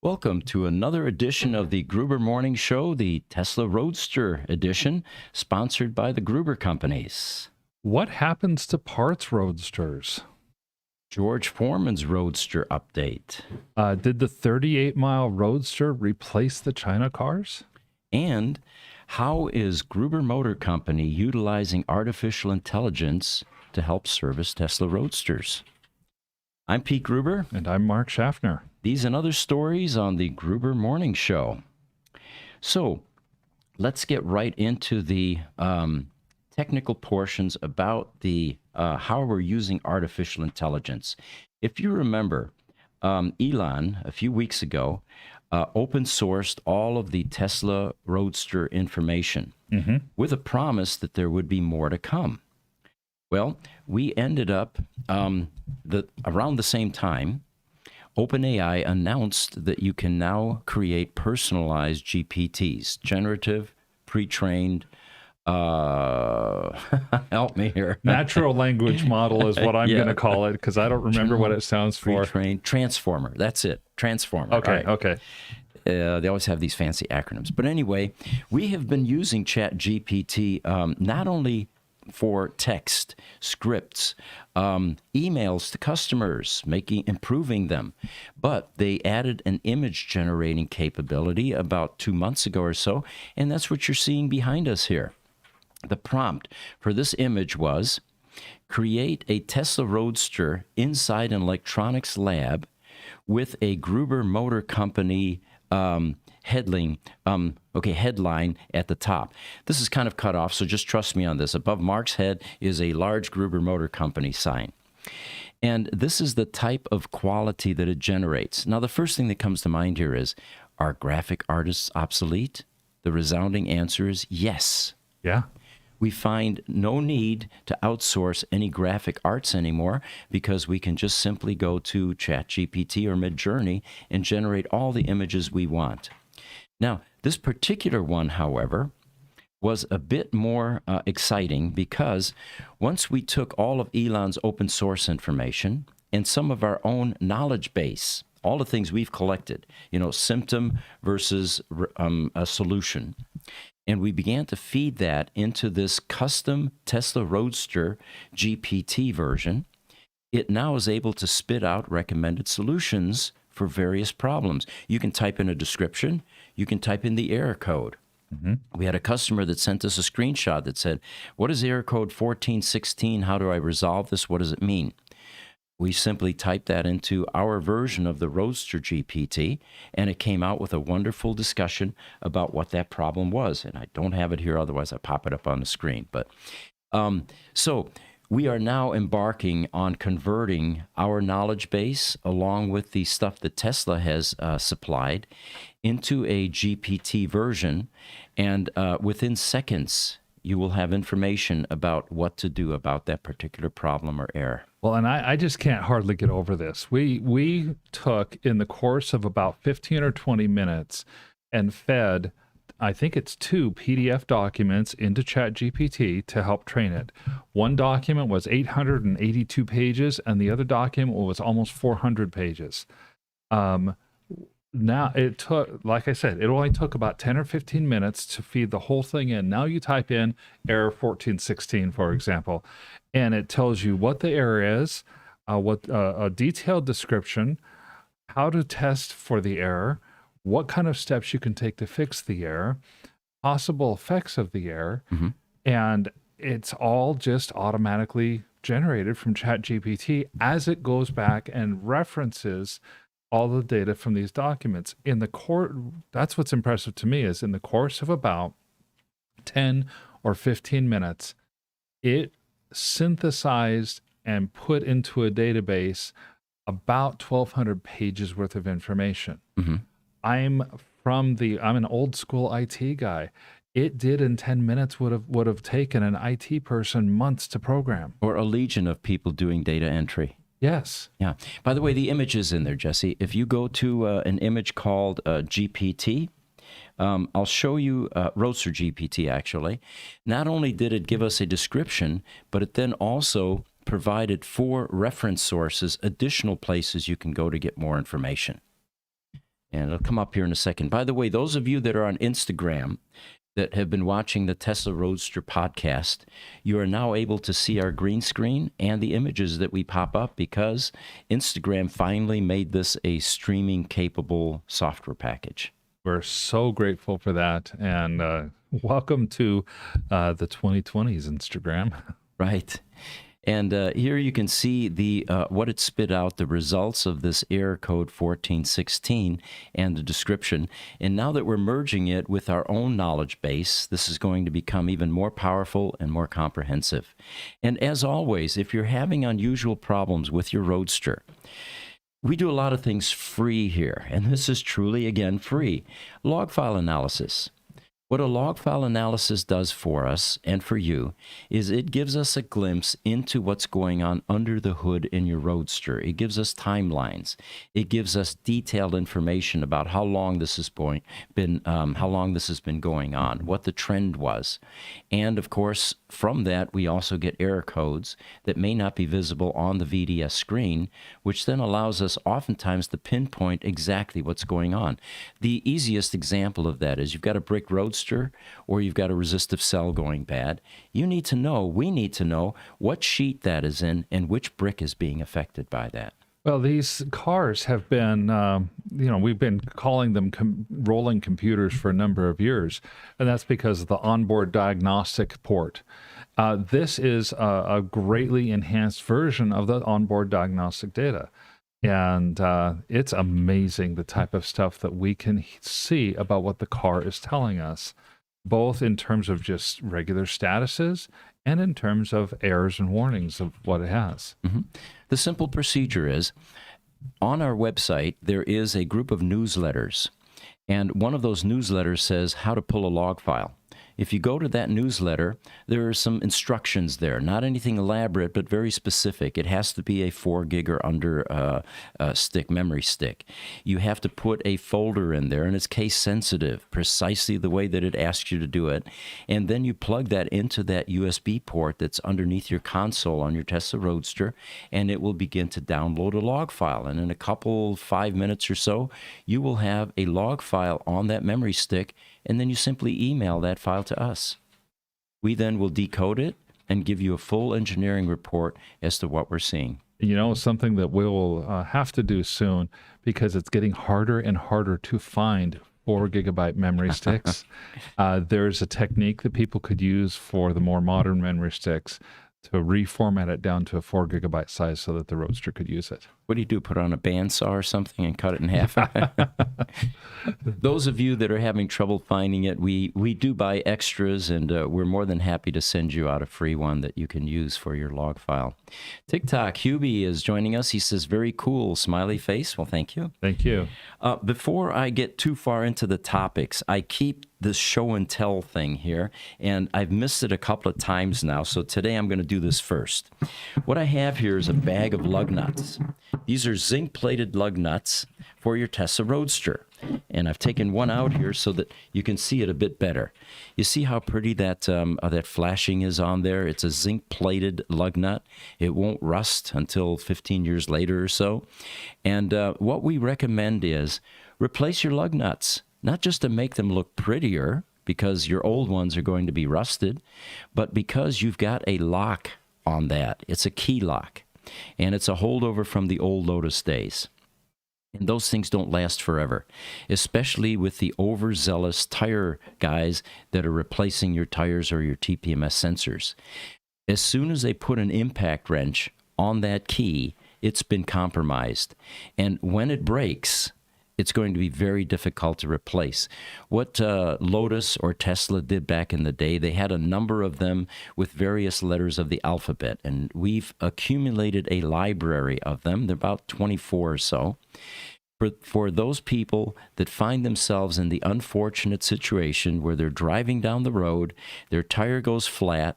Welcome to another edition of the Gruber Morning Show, the Tesla Roadster edition, sponsored by the Gruber companies. What happens to parts roadsters? George Foreman's Roadster update. Did the 38-mile Roadster replace the China cars? And how is Gruber Motor Company utilizing artificial intelligence to help service Tesla Roadsters? I'm Pete Gruber. And I'm Mark Schaffner. These and other stories on the Gruber Morning Show. So let's get right into the technical portions about the how we're using artificial intelligence. If you remember, Elon, a few weeks ago, open sourced all of the Tesla Roadster information with a promise that there would be more to come. Well, we ended up around the same time. OpenAI announced that you can now create personalized GPTs, generative, pre-trained, help me here. Natural language model is what I'm going to call it because I don't remember what it stands for. Pre-trained transformer. That's it. Transformer. Okay, right. okay. They always have these fancy acronyms. But anyway, we have been using ChatGPT not only for text, scripts, emails to customers, improving them. But they added an image generating capability about 2 months ago or so, and that's what you're seeing behind us here. The prompt for this image was, create a Tesla Roadster inside an electronics lab with a Gruber Motor Company headline at the top. This is kind of cut off, so just trust me on this. Above Mark's head is a large Gruber Motor Company sign. And this is the type of quality that it generates. Now, the first thing that comes to mind here is, are graphic artists obsolete? The resounding answer is yes. Yeah. We find no need to outsource any graphic arts anymore because we can just simply go to ChatGPT or Midjourney and generate all the images we want. Now, this particular one, however, was a bit more exciting because once we took all of Elon's open source information and some of our own knowledge base, all the things we've collected, symptom versus a solution, and we began to feed that into this custom Tesla Roadster GPT version, it now is able to spit out recommended solutions for various problems. You can type in a description. You can type in the error code. We had a customer that sent us a screenshot that said, what is error code 1416? How do I resolve this? What does it mean? We simply typed that into our version of the Roadster GPT, and it came out with a wonderful discussion about what that problem was. And I don't have it here, otherwise I pop it up on the screen. But so we are now embarking on converting our knowledge base, along with the stuff that Tesla has supplied, into a GPT version. And within seconds, you will have information about what to do about that particular problem or error. Well, and I just can't hardly get over this. We took, in the course of about 15 or 20 minutes, and fed, I think it's 2 PDF documents into ChatGPT to help train it. One document was 882 pages, and the other document was almost 400 pages. Now it took, like I said, it only took about 10 or 15 minutes to feed the whole thing in. Now you type in error 1416, for example, and it tells you what the error is, what a detailed description, how to test for the error, what kind of steps you can take to fix the error, possible effects of the error, and it's all just automatically generated from ChatGPT as it goes back and references all the data from these documents. In the course, that's what's impressive to me, is in the course of about 10 or 15 minutes, it synthesized and put into a database about 1,200 pages worth of information. I'm an old school IT guy. It did in 10 minutes would have taken an IT person months to program. Or a legion of people doing data entry. Yes. Yeah. By the way, the image is in there, Jesse. If you go to an image called GPT, I'll show you Roadster GPT, actually. Not only did it give us a description, but it then also provided 4 reference sources, additional places you can go to get more information. And it'll come up here in a second. By the way, those of you that are on Instagram that have been watching the Tesla Roadster podcast, you are now able to see our green screen and the images that we pop up because Instagram finally made this a streaming capable software package. We're so grateful for that. And welcome to the 2020s Instagram. Right. And here you can see the what it spit out, the results of this error code 1416 and the description. And now that we're merging it with our own knowledge base, this is going to become even more powerful and more comprehensive. And as always, if you're having unusual problems with your Roadster, we do a lot of things free here, and this is truly, again, free. Log file analysis. What a log file analysis does for us and for you is it gives us a glimpse into what's going on under the hood in your Roadster. It gives us timelines. It gives us detailed information about how long this has been going on, what the trend was. And of course, from that, we also get error codes that may not be visible on the VDS screen, which then allows us oftentimes to pinpoint exactly what's going on. The easiest example of that is you've got a brick Roadster or you've got a resistive cell going bad. We need to know what sheet that is in and which brick is being affected by that. Well, these cars have been, we've been calling them rolling computers for a number of years, and that's because of the onboard diagnostic port. This is a greatly enhanced version of the onboard diagnostic data. And it's amazing the type of stuff that we can see about what the car is telling us, both in terms of just regular statuses and in terms of errors and warnings of what it has. Mm-hmm. The simple procedure is, on our website, there is a group of newsletters, and one of those newsletters says how to pull a log file. If you go to that newsletter, there are some instructions there, not anything elaborate, but very specific. It has to be a 4 gig or under memory stick. You have to put a folder in there, and it's case sensitive, precisely the way that it asks you to do it. And then you plug that into that USB port that's underneath your console on your Tesla Roadster, and it will begin to download a log file. And in a 5 minutes or so, you will have a log file on that memory stick, and then you simply email that file to us. We then will decode it and give you a full engineering report as to what we're seeing. Something that we'll have to do soon, because it's getting harder and harder to find 4 gigabyte memory sticks. There's a technique that people could use for the more modern memory sticks to reformat it down to a 4 gigabyte size so that the Roadster could use it. What do you do, put on a bandsaw or something and cut it in half? Those of you that are having trouble finding it, we do buy extras, and we're more than happy to send you out a free one that you can use for your log file. TikTok, Hubie is joining us. He says, very cool, smiley face. Well, thank you. Thank you. Before I get too far into the topics, I keep this show and tell thing here, and I've missed it a couple of times now, so today I'm going to do this first. What I have here is a bag of lug nuts. These are zinc-plated lug nuts for your Tesla Roadster, and I've taken one out here so that you can see it a bit better. You see how pretty that flashing is on there? It's a zinc-plated lug nut. It won't rust until 15 years later or so. And what we recommend is replace your lug nuts, not just to make them look prettier, because your old ones are going to be rusted, but because you've got a lock on that. It's a key lock, and it's a holdover from the old Lotus days. And those things don't last forever, especially with the overzealous tire guys that are replacing your tires or your TPMS sensors. As soon as they put an impact wrench on that key, it's been compromised. And when it breaks, it's going to be very difficult to replace. What Lotus or Tesla did back in the day, they had a number of them with various letters of the alphabet, and we've accumulated a library of them. There are about 24 or so. For those people that find themselves in the unfortunate situation where they're driving down the road, their tire goes flat,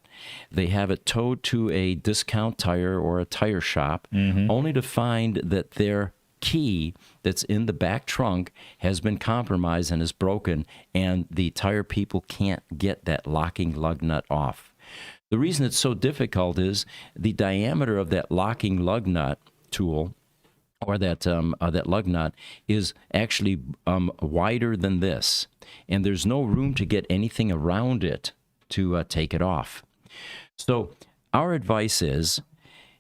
they have it towed to a discount tire or a tire shop, only to find that their key that's in the back trunk has been compromised and is broken, and the tire people can't get that locking lug nut off. The reason it's so difficult is the diameter of that locking lug nut tool or that lug nut is actually wider than this, and there's no room to get anything around it to take it off. So our advice is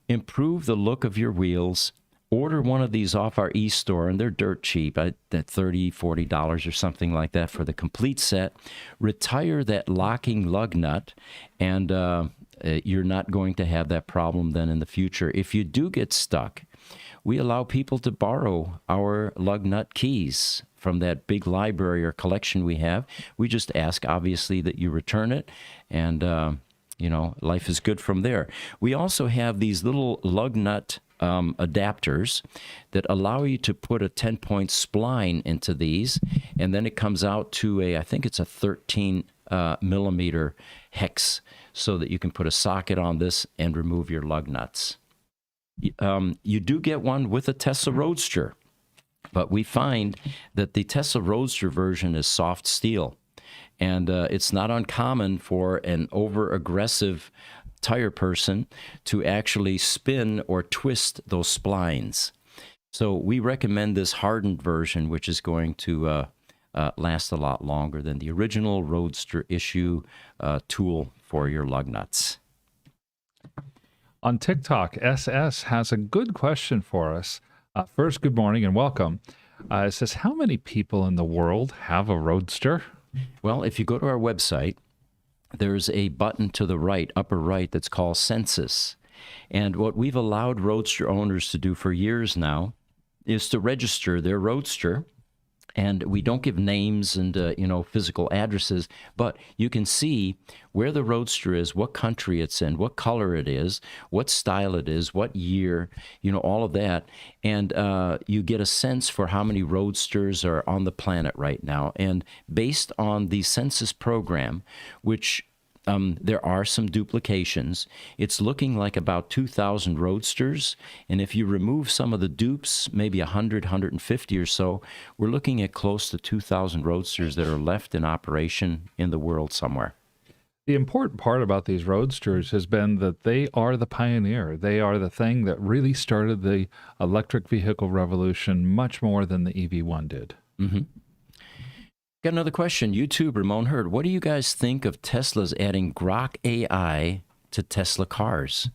improve the look of your wheels. Order one of these off our e-store, and they're dirt cheap, at $30, $40 or something like that for the complete set. Retire that locking lug nut, and you're not going to have that problem then in the future. If you do get stuck, we allow people to borrow our lug nut keys from that big library or collection we have. We just ask, obviously, that you return it, and life is good from there. We also have these little lug nut adapters that allow you to put a 10-point spline into these, and then it comes out to I think it's a 13 millimeter hex, so that you can put a socket on this and remove your lug nuts. You do get one with a Tesla Roadster, but we find that the Tesla Roadster version is soft steel, and it's not uncommon for an over-aggressive tire person to actually spin or twist those splines. So we recommend this hardened version, which is going to last a lot longer than the original Roadster issue tool for your lug nuts. On TikTok, SS has a good question for us. First, good morning and welcome. It says, how many people in the world have a Roadster? Well, if you go to our website, there's a button to the right, upper right, that's called Census. And what we've allowed Roadster owners to do for years now is to register their Roadster. And we don't give names and, physical addresses, but you can see where the Roadster is, what country it's in, what color it is, what style it is, what year, all of that. And you get a sense for how many Roadsters are on the planet right now. And based on the census program, which there are some duplications, it's looking like about 2,000 Roadsters. And if you remove some of the dupes, maybe 100, 150 or so, we're looking at close to 2,000 Roadsters that are left in operation in the world somewhere. The important part about these Roadsters has been that they are the pioneer. They are the thing that really started the electric vehicle revolution much more than the EV1 did. Mm-hmm. Got another question. YouTube, Ramon Hurd. What do you guys think of Tesla's adding Grok AI to Tesla cars?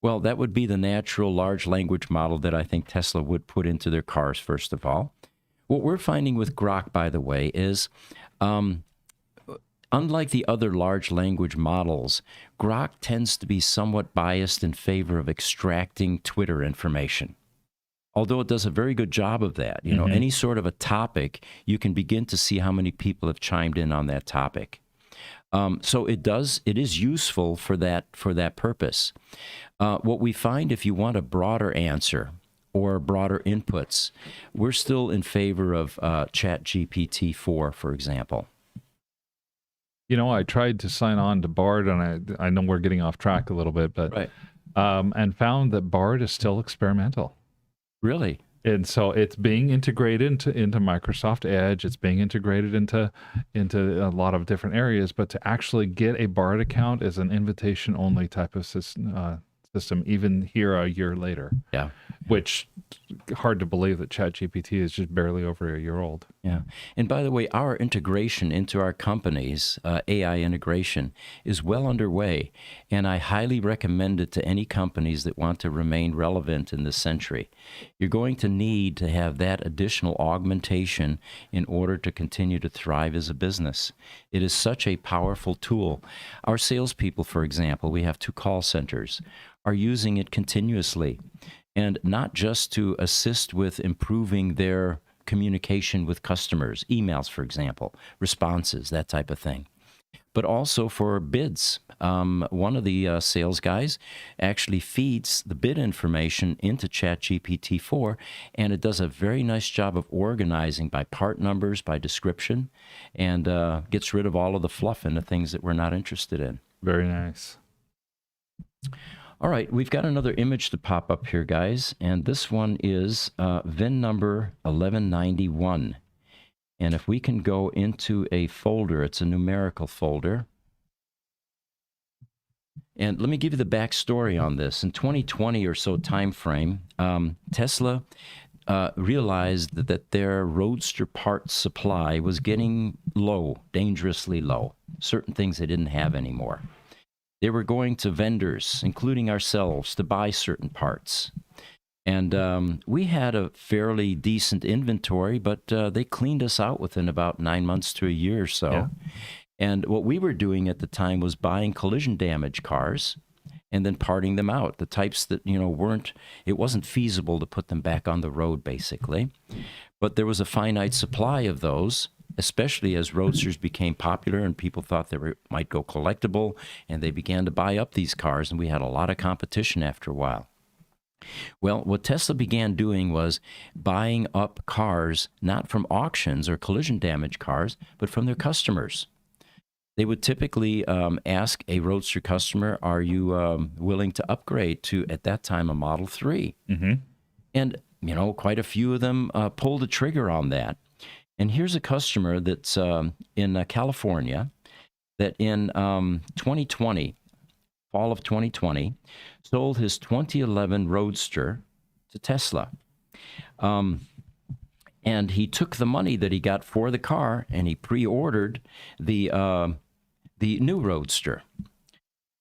Well, that would be the natural large language model that I think Tesla would put into their cars, first of all. What we're finding with Grok, by the way, is unlike the other large language models, Grok tends to be somewhat biased in favor of extracting Twitter information. Although it does a very good job of that. Any sort of a topic, you can begin to see how many people have chimed in on that topic. So it is useful for that purpose. What we find, if you want a broader answer or broader inputs, we're still in favor of ChatGPT-4, for example. I tried to sign on to Bard, and I know we're getting off track a little bit, but right. And found that Bard is still experimental. Really? And so it's being integrated into Microsoft Edge. It's being integrated into a lot of different areas. But to actually get a Bard account is an invitation-only type of system, even here a year later. Yeah. Which, hard to believe that ChatGPT is just barely over a year old. Yeah. And by the way, our integration into our companies, AI integration, is well underway. And I highly recommend it to any companies that want to remain relevant in this century. You're going to need to have that additional augmentation in order to continue to thrive as a business. It is such a powerful tool. Our salespeople, for example, we have 2 call centers, are using it continuously. And not just to assist with improving their communication with customers, emails, for example, responses, that type of thing, but also for bids. One of the sales guys actually feeds the bid information into ChatGPT-4, and it does a very nice job of organizing by part numbers, by description, and gets rid of all of the fluff and the things that we're not interested in. Very nice. All right, we've got another image to pop up here, guys, and this one is VIN number 1191. And if we can go into a folder, it's a numerical folder. And let me give you the backstory on this. In 2020 or so time frame, Tesla realized that their Roadster parts supply was getting low, dangerously low. Certain things they didn't have anymore. They were going to vendors, including ourselves, to buy certain parts. And we had a fairly decent inventory, but they cleaned us out within about 9 months to a year or so. Yeah. And what we were doing at the time was buying collision damage cars and then parting them out. The types that, it wasn't feasible to put them back on the road, basically. But there was a finite supply of those, especially as Roadsters became popular and people thought they might go collectible, and they began to buy up these cars, and we had a lot of competition after a while. Well, what Tesla began doing was buying up cars, not from auctions or collision damage cars, but from their customers. They would typically ask a Roadster customer, are you willing to upgrade to, at that time, a Model 3? Mm-hmm. And, quite a few of them pulled the trigger on that. And here's a customer that's in California that in 2020, fall of 2020, sold his 2011 Roadster to Tesla. And he took the money that he got for the car and he pre-ordered the new Roadster.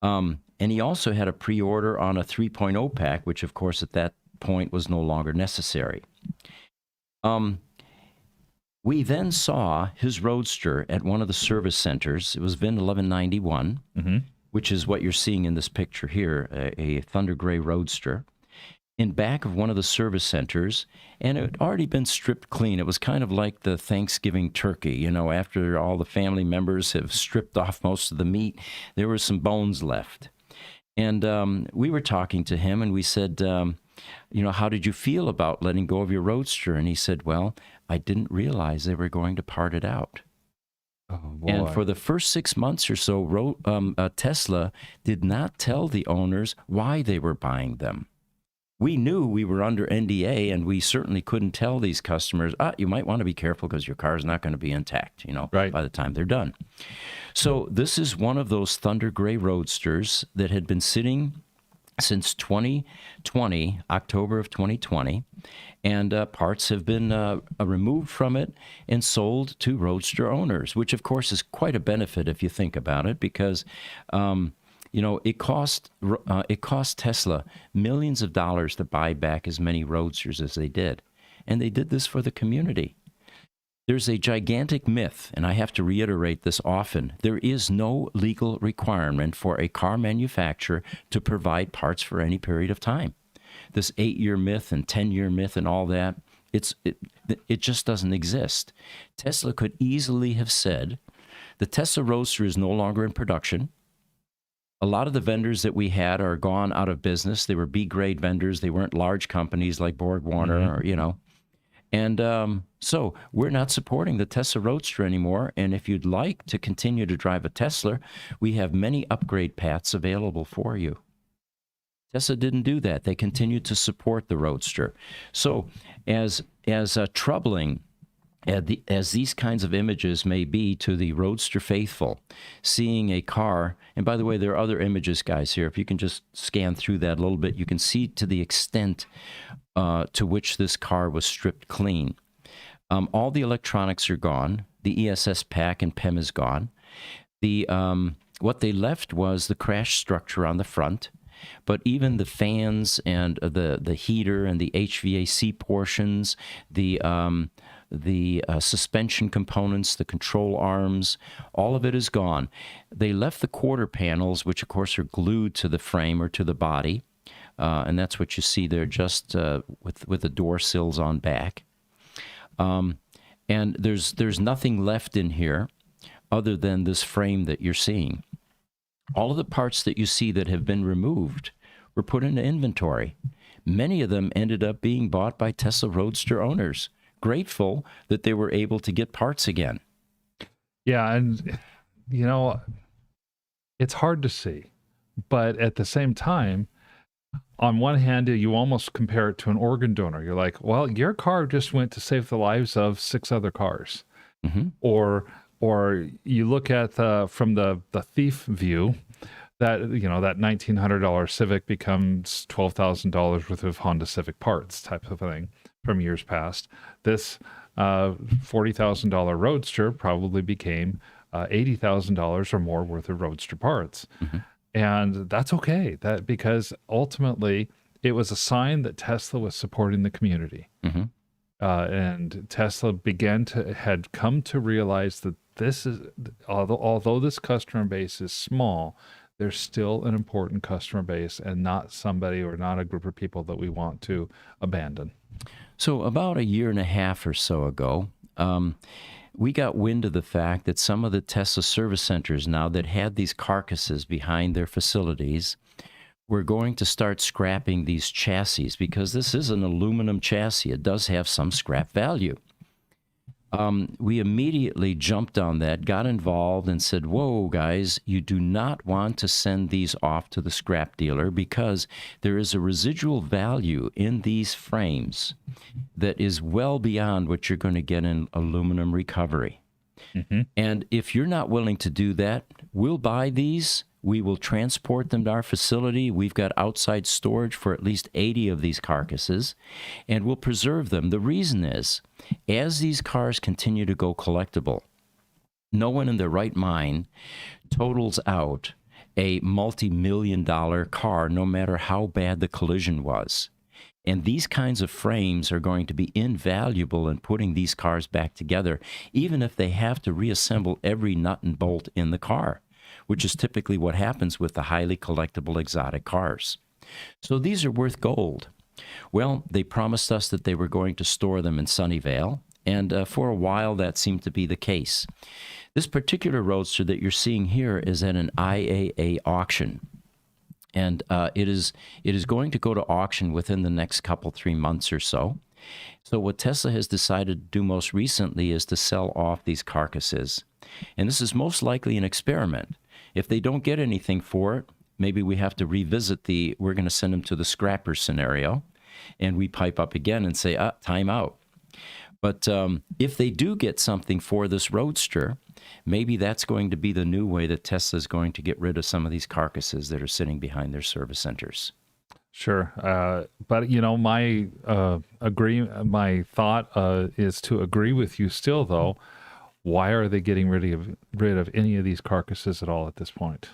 And he also had a pre-order on a 3.0 pack, which of course at that point was no longer necessary. We then saw his Roadster at one of the service centers. It was VIN 1191, Mm-hmm. which is what you're seeing in this picture here, a Thunder Gray Roadster, in back of one of the service centers, and it had already been stripped clean. It was kind of like the Thanksgiving turkey, after all the family members have stripped off most of the meat, there were some bones left. And we were talking to him, and we said, how did you feel about letting go of your Roadster? And he said, well, I didn't realize they were going to part it out. Oh, boy. And for the first 6 months or so, Tesla did not tell the owners why they were buying them. We knew we were under NDA, and we certainly couldn't tell these customers, you might want to be careful because your car is not going to be intact, Right. by the time they're done. So this is one of those Thunder Gray Roadsters that had been sitting since 2020, October of 2020, and parts have been removed from it and sold to Roadster owners, which of course is quite a benefit if you think about it, because it cost Tesla millions of dollars to buy back as many Roadsters as they did, and they did this for the community. There's a gigantic myth, and I have to reiterate this often. There is no legal requirement for a car manufacturer to provide parts for any period of time. This 8-year myth and 10-year myth and all that, it just doesn't exist. Tesla could easily have said, the Tesla Roadster is no longer in production. A lot of the vendors that we had are gone out of business. They were B-grade vendors. They weren't large companies like Borg Warner or, And so we're not supporting the Tesla Roadster anymore. And if you'd like to continue to drive a Tesla, we have many upgrade paths available for you. Tesla didn't do that. They continued to support the Roadster. So as troubling as these kinds of images may be to the Roadster faithful, seeing a car, and by the way, there are other images, guys, here. If you can just scan through that a little bit, you can see to the extent to which this car was stripped clean. All the electronics are gone. The ESS pack and PEM is gone. What they left was the crash structure on the front, but even the fans and the heater and the HVAC portions, the suspension components, the control arms, all of it is gone. They left the quarter panels, which of course are glued to the frame or to the body, and that's what you see there, just with the door sills on back. And there's nothing left in here other than this frame that you're seeing. All of the parts that you see that have been removed were put into inventory. Many of them ended up being bought by Tesla Roadster owners, grateful that they were able to get parts again. Yeah, and it's hard to see, but at the same time, on one hand, you almost compare it to an organ donor. You're like, well, your car just went to save the lives of 6 other cars. Mm-hmm. Or you look at from the thief view, that that $1,900 Civic becomes $12,000 worth of Honda Civic parts type of thing from years past. This $40,000 Roadster probably became $80,000 or more worth of Roadster parts. And that's okay, because ultimately it was a sign that Tesla was supporting the community. And Tesla had come to realize that this is, although this customer base is small, there's still an important customer base, and not somebody or not a group of people that we want to abandon. So about a year and a half or so ago, we got wind of the fact that some of the Tesla service centers now that had these carcasses behind their facilities were going to start scrapping these chassis, because this is an aluminum chassis. It does have some scrap value. We immediately jumped on that, got involved, and said, whoa, guys, you do not want to send these off to the scrap dealer, because there is a residual value in these frames that is well beyond what you're going to get in aluminum recovery. And if you're not willing to do that, we'll buy these. We will transport them to our facility. We've got outside storage for at least 80 of these carcasses, and we'll preserve them. The reason is, as these cars continue to go collectible, no one in their right mind totals out a multi-million-dollar car, no matter how bad the collision was. And these kinds of frames are going to be invaluable in putting these cars back together, even if they have to reassemble every nut and bolt in the car, which is typically what happens with the highly collectible exotic cars. So these are worth gold. Well, they promised us that they were going to store them in Sunnyvale, and for a while that seemed to be the case. This particular Roadster that you're seeing here is at an IAA auction. And it is going to go to auction within the next 3 months or so. So what Tesla has decided to do most recently is to sell off these carcasses. And this is most likely an experiment. If they don't get anything for it, maybe we have to revisit we're going to send them to the scrapper scenario. And we pipe up again and say, time out. But if they do get something for this Roadster, maybe that's going to be the new way that Tesla is going to get rid of some of these carcasses that are sitting behind their service centers. Sure. But, my thought is to agree with you still, though. Why are they getting rid of any of these carcasses at all at this point?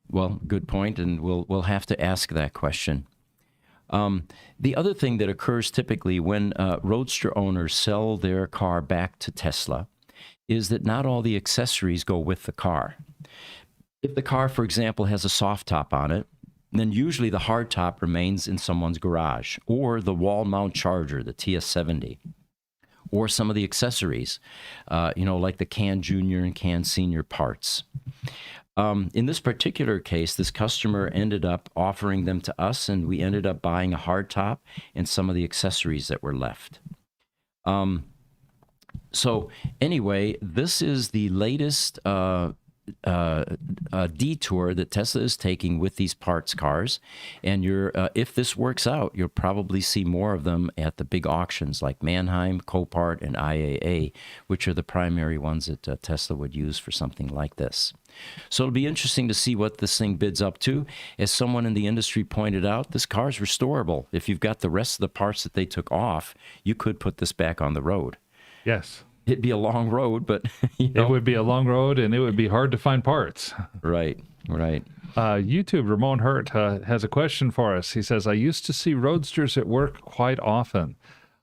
Well, good point, and we'll have to ask that question. The other thing that occurs typically when Roadster owners sell their car back to Tesla is that not all the accessories go with the car. If the car, for example, has a soft top on it, then usually the hard top remains in someone's garage, or the wall mount charger, the TS70, or some of the accessories, like the Can Junior and Can Senior parts. In this particular case, this customer ended up offering them to us, and we ended up buying a hard top and some of the accessories that were left. So anyway, this is the latest detour that Tesla is taking with these parts cars, and if this works out, you'll probably see more of them at the big auctions like Manheim, Copart, and IAA, which are the primary ones that Tesla would use for something like this. So it'll be interesting to see what this thing bids up to. As someone in the industry pointed out, this car is restorable. If you've got the rest of the parts that they took off, you could put this back on the road. Yes. It'd be a long road, but it would be a long road, and it would be hard to find parts. Right. YouTube, Ramon Hurt has a question for us. He says, I used to see Roadsters at work quite often.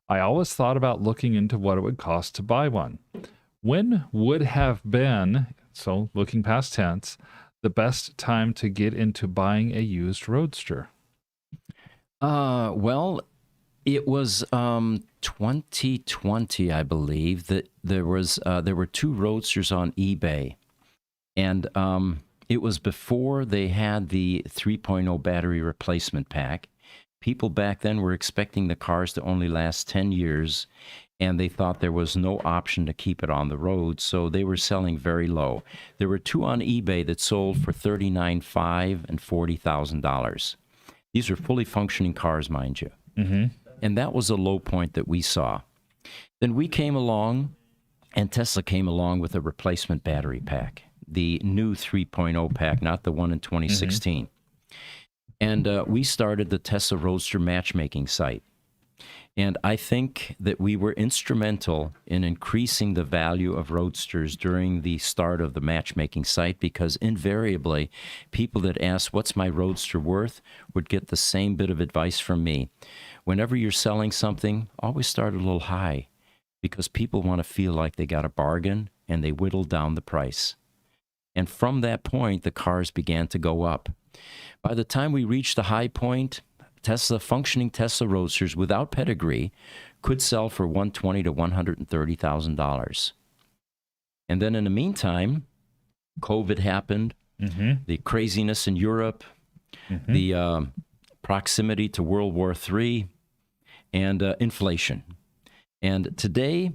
I always thought about looking into what it would cost to buy one. When would have been, so looking past tense, the best time to get into buying a used Roadster? Well, it was 2020, I believe, that there were two Roadsters on eBay, and it was before they had the 3.0 battery replacement pack. People back then were expecting the cars to only last 10 years, and they thought there was no option to keep it on the road, so they were selling very low. There were two on eBay that sold for $39,500 and $40,000. These were fully functioning cars, mind you. Mm-hmm. And that was a low point that we saw. Then we came along, and Tesla came along with a replacement battery pack. the new 3.0 pack, not the one in 2016. And we started the Tesla Roadster matchmaking site. And I think that we were instrumental in increasing the value of Roadsters during the start of the matchmaking site, because invariably people that asked, what's my Roadster worth, would get the same bit of advice from me. Whenever you're selling something, always start a little high, because people want to feel like they got a bargain, and they whittle down the price. And from that point, the cars began to go up. By the time we reached the high point, functioning Tesla Roadsters without pedigree could sell for $120,000 to $130,000. And then in the meantime, COVID happened, the craziness in Europe, the proximity to World War III, and inflation. And today,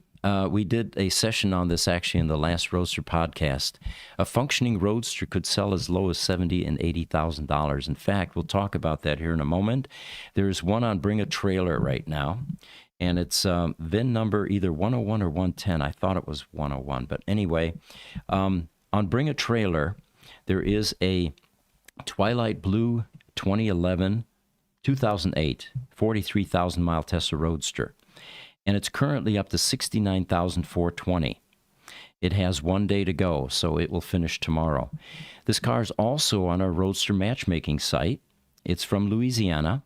we did a session on this actually in the last Roadster podcast. A functioning Roadster could sell as low as $70,000 and $80,000. In fact, we'll talk about that here in a moment. There's one on Bring a Trailer right now, and it's VIN number either 101 or 110. I thought it was 101, but anyway, on Bring a Trailer, there is a Twilight Blue 2008, 43,000-mile Tesla Roadster. And it's currently up to $69,420. It has 1 day to go, so it will finish tomorrow. This car is also on our Roadster matchmaking site. It's from Louisiana,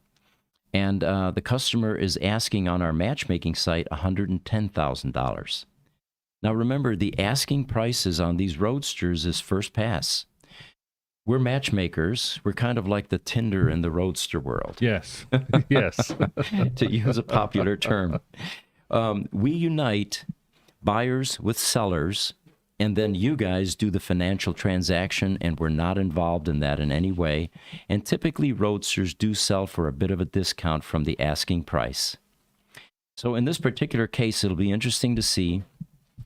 and the customer is asking on our matchmaking site $110,000. Now remember, the asking prices on these Roadsters is first pass. We're matchmakers. We're kind of like the Tinder in the Roadster world. Yes, yes. To use a popular term. We unite buyers with sellers, and then you guys do the financial transaction, and we're not involved in that in any way. And typically, Roadsters do sell for a bit of a discount from the asking price. So in this particular case, it'll be interesting to see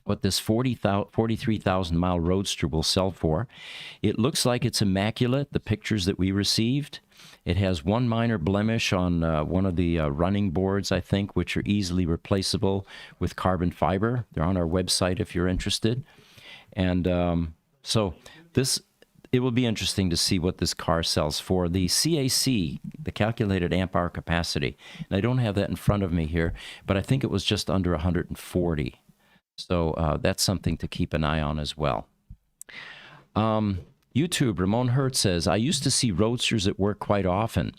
what this 43,000-mile Roadster will sell for. It looks like it's immaculate, the pictures that we received. It has one minor blemish on one of the running boards, I think, which are easily replaceable with carbon fiber. They're on our website if you're interested. And so it will be interesting to see what this car sells for. The CAC, the calculated amp hour capacity, and I don't have that in front of me here, but I think it was just under 140. So that's something to keep an eye on as well. YouTube, Ramon Hurt says, I used to see Roadsters at work quite often.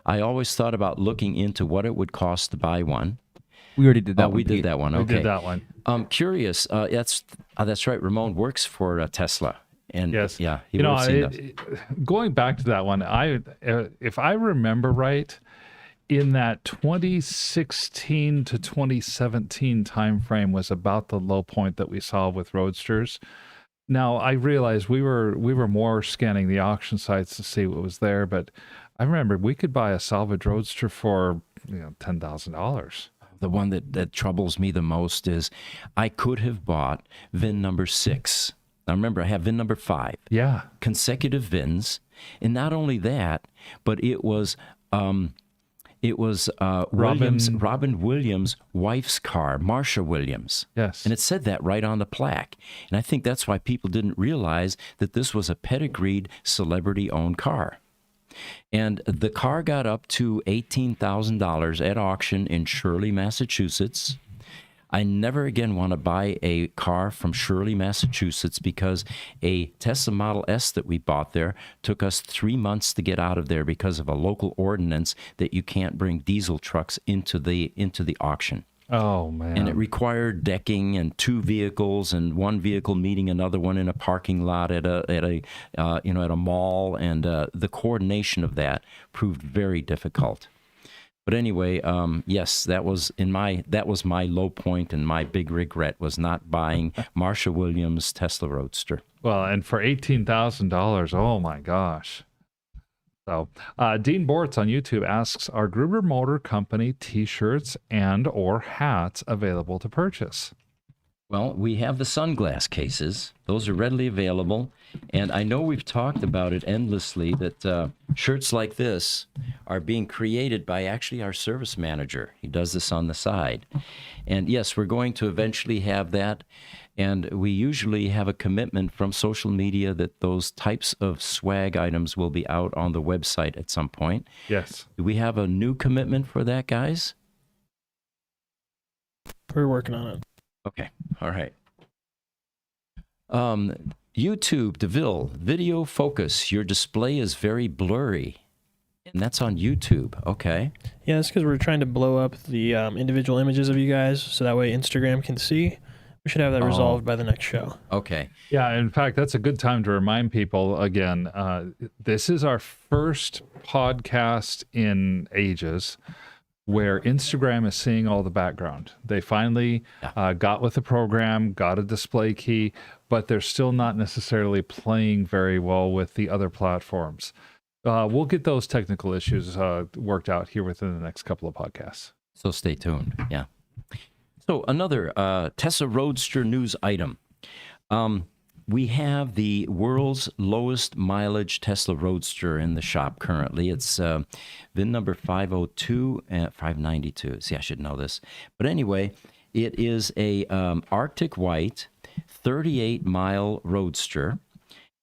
I always thought about looking into what it would cost to buy one. We already did that one. We did that one. Okay. We did that one. Curious. That's right. Ramon works for Tesla. And yes. Yeah, he would have seen those. Going back to that one, if I remember right, in that 2016 to 2017 timeframe was about the low point that we saw with Roadsters. Now, I realize we were more scanning the auction sites to see what was there, but I remember we could buy a salvage Roadster for $10,000. The one that troubles me the most is I could have bought VIN number 6. Now remember, I have VIN number 5. Yeah. Consecutive VINs. And not only that, but it was Robin Williams' wife's car, Marsha Williams. Yes. And it said that right on the plaque. And I think that's why people didn't realize that this was a pedigreed, celebrity-owned car. And the car got up to $18,000 at auction in Shirley, Massachusetts. I never again want to buy a car from Shirley, Massachusetts, because a Tesla Model S that we bought there took us 3 months to get out of there because of a local ordinance that you can't bring diesel trucks into the auction. Oh, man. And it required decking and 2 vehicles and 1 vehicle meeting another one in a parking lot at a mall, and the coordination of that proved very difficult. But anyway, yes, that was my low point, and my big regret was not buying Marsha Williams' Tesla Roadster. Well, and for $18,000, oh my gosh. So, Dean Bortz on YouTube asks, are Gruber Motor Company T-shirts and or hats available to purchase? Well, we have the sunglass cases. Those are readily available. And I know we've talked about it endlessly, that shirts like this are being created by actually our service manager. He does this on the side. And yes, we're going to eventually have that. And we usually have a commitment from social media that those types of swag items will be out on the website at some point. Yes. Do we have a new commitment for that, guys? We're working on it. Okay. All right. YouTube, DeVille, video focus. Your display is very blurry. And that's on YouTube. Okay. Yeah, that's because we're trying to blow up the individual images of you guys so that way Instagram can see. We should have that resolved by the next show. Okay. Yeah, in fact, that's a good time to remind people again. This is our first podcast in ages where Instagram is seeing all the background. They finally got with the program, got a display key, but they're still not necessarily playing very well with the other platforms. We'll get those technical issues worked out here within the next couple of podcasts. So stay tuned. Yeah. So another Tesla Roadster news item. We have the world's lowest mileage Tesla Roadster in the shop currently. It's VIN number 502 and 592. See, I should know this. But anyway, it is a Arctic White 38-mile Roadster.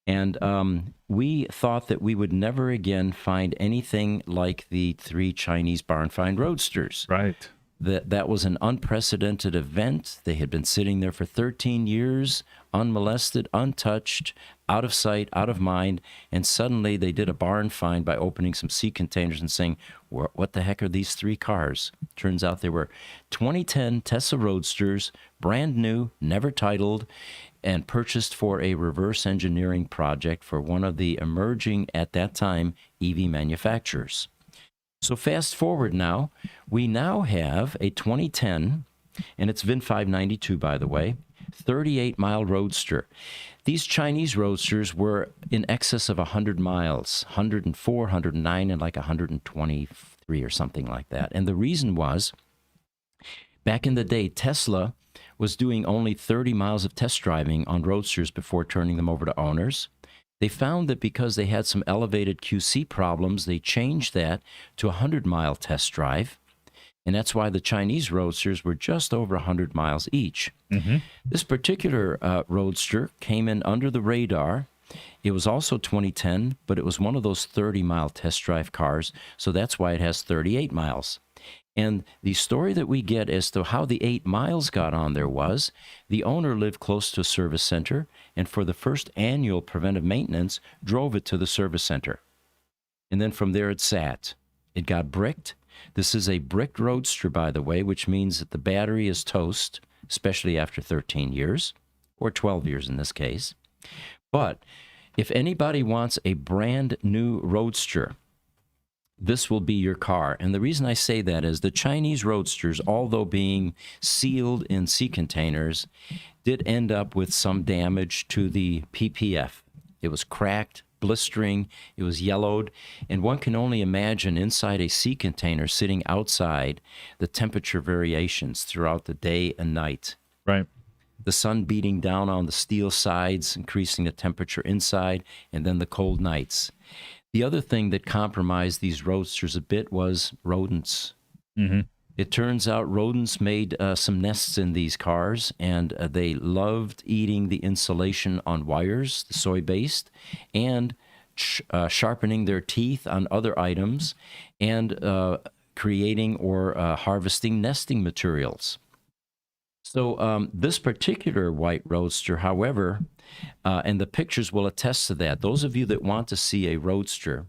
And we thought that we would never again find anything like the 3 Chinese barn find Roadsters. Right. That was an unprecedented event. They had been sitting there for 13 years, unmolested, untouched, out of sight, out of mind, and suddenly they did a barn find by opening some sea containers and saying, what the heck are these 3 cars? Turns out they were 2010 Tesla Roadsters, brand new, never titled, and purchased for a reverse engineering project for one of the emerging, at that time, EV manufacturers. So fast forward now, we now have a 2010, and it's VIN 592, by the way, 38-mile Roadster. These Chinese Roadsters were in excess of 100 miles, 104, 109, and like 123 or something like that. And the reason was, back in the day, Tesla was doing only 30 miles of test driving on Roadsters before turning them over to owners. They found that because they had some elevated QC problems, they changed that to a 100-mile test drive. And that's why the Chinese Roadsters were just over 100 miles each. Mm-hmm. This particular Roadster came in under the radar. It was also 2010, but it was one of those 30-mile test drive cars, so that's why it has 38 miles. And the story that we get as to how the 8 miles got on there was the owner lived close to a service center, and for the first annual preventive maintenance, drove it to the service center. And then from there it sat. It got bricked. This is a bricked Roadster, by the way, which means that the battery is toast, especially after 13 years, or 12 years in this case. But if anybody wants a brand new Roadster, this will be your car. And the reason I say that is the Chinese Roadsters, although being sealed in sea containers, did end up with some damage to the PPF. It was cracked, blistering, it was yellowed, and one can only imagine inside a sea container sitting outside the temperature variations throughout the day and night. Right. The sun beating down on the steel sides, increasing the temperature inside, and then the cold nights. The other thing that compromised these Roadsters a bit was rodents. Mm-hmm. It turns out rodents made some nests in these cars, and they loved eating the insulation on wires, the soy-based, and sharpening their teeth on other items, and creating or harvesting nesting materials. So this particular white Roadster, however, and the pictures will attest to that. Those of you that want to see a Roadster,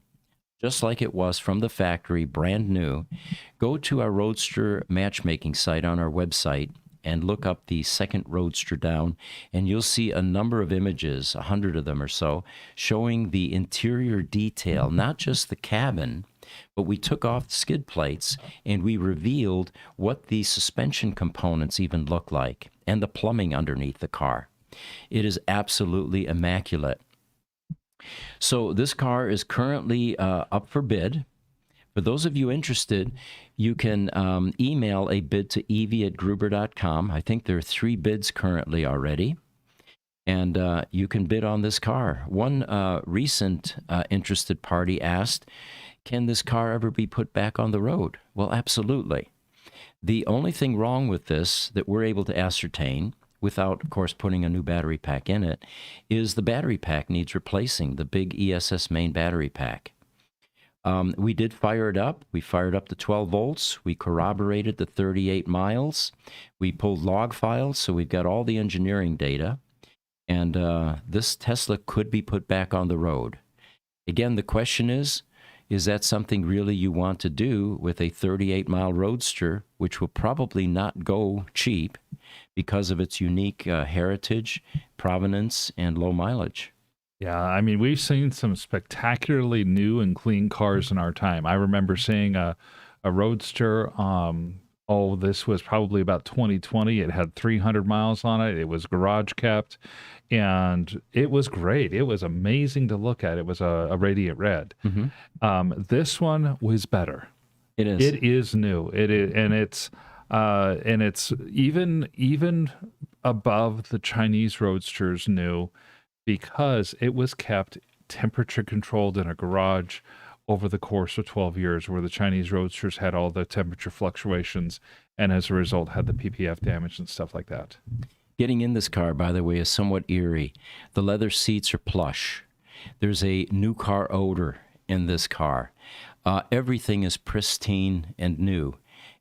just like it was from the factory, brand new, go to our Roadster matchmaking site on our website and look up the second Roadster down, and you'll see a number of images, 100 of them or so, showing the interior detail, not just the cabin, but we took off the skid plates and we revealed what the suspension components even look like and the plumbing underneath the car. It is absolutely immaculate. So this car is currently up for bid. For those of you interested, you can email a bid to evie@gruber.com. I think there are 3 bids currently already. And you can bid on this car. One recent interested party asked, can this car ever be put back on the road? Well, absolutely. The only thing wrong with this that we're able to ascertain, without, of course, putting a new battery pack in it, is the battery pack needs replacing, the big ESS main battery pack. We did fire it up. We fired up to 12 volts. We corroborated the 38 miles. We pulled log files, so we've got all the engineering data. And this Tesla could be put back on the road. Again, the question is that something really you want to do with a 38-mile Roadster, which will probably not go cheap because of its unique heritage, provenance, and low mileage? Yeah, I mean, we've seen some spectacularly new and clean cars in our time. I remember seeing a Roadster. This was probably about 2020. It had 300 miles on it. It was garage kept, and it was great. It was amazing to look at. It was a radiant red. Mm-hmm. This one was better. It is. It is new. It is, and it's even above the Chinese Roadsters new, because it was kept temperature controlled in a garage over the course of 12 years, where the Chinese Roadsters had all the temperature fluctuations and as a result had the PPF damage and stuff like that. Getting in this car, by the way, is somewhat eerie. The leather seats are plush. There's a new car odor in this car. Everything is pristine and new.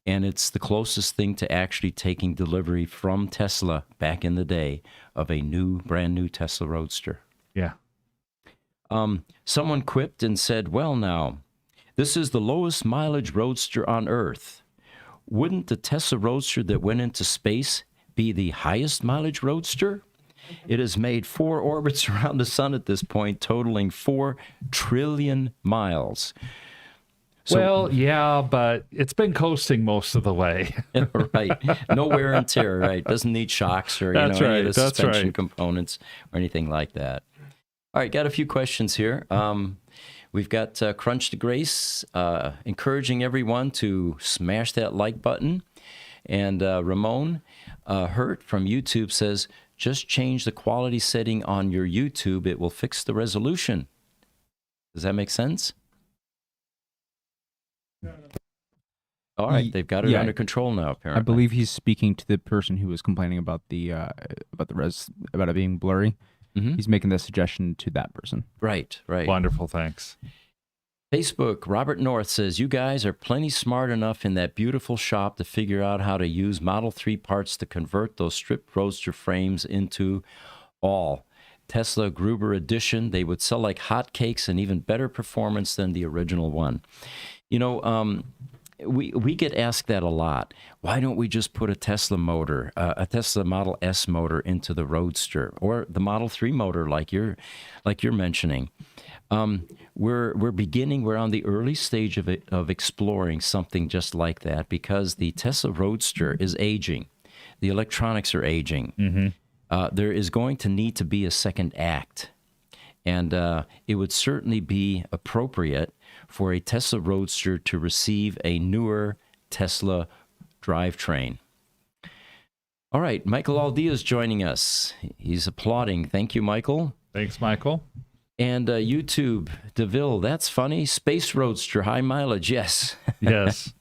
And it's the closest thing to actually taking delivery from Tesla back in the day of a brand new Tesla Roadster. Yeah. Someone quipped and said, well, now, this is the lowest mileage Roadster on Earth. Wouldn't the Tesla Roadster that went into space be the highest mileage Roadster? It has made 4 orbits around the sun at this point, totaling 4 trillion miles. So, well, yeah, but it's been coasting most of the way. Right. No wear and tear, right? Doesn't need shocks or any of the suspension components or anything like that. All right, got a few questions here. We've got Crunch to Grace encouraging everyone to smash that like button. And Ramon Hurt from YouTube says, just change the quality setting on your YouTube. It will fix the resolution. Does that make sense? All right, they've got it under control now, apparently. I believe he's speaking to the person who was complaining about about it being blurry. Mm-hmm. He's making the suggestion to that person. Right. Wonderful, thanks. Facebook, Robert North says, you guys are plenty smart enough in that beautiful shop to figure out how to use Model 3 parts to convert those stripped Roadster frames into all Tesla Gruber edition. They would sell like hotcakes and even better performance than the original one. You know, we get asked that a lot. Why don't we just put a Tesla motor, a Tesla Model S motor into the Roadster, or the Model 3 motor like you're mentioning? We're on the early stage of exploring something just like that, because the Tesla Roadster is aging. The electronics are aging. Mm-hmm. There is going to need to be a second act. And it would certainly be appropriate for a Tesla Roadster to receive a newer Tesla drivetrain. All right, Michael Aldea is joining us. He's applauding. Thank you, Michael. Thanks, Michael. And YouTube, DeVille, that's funny. Space Roadster, high mileage, yes. Yes.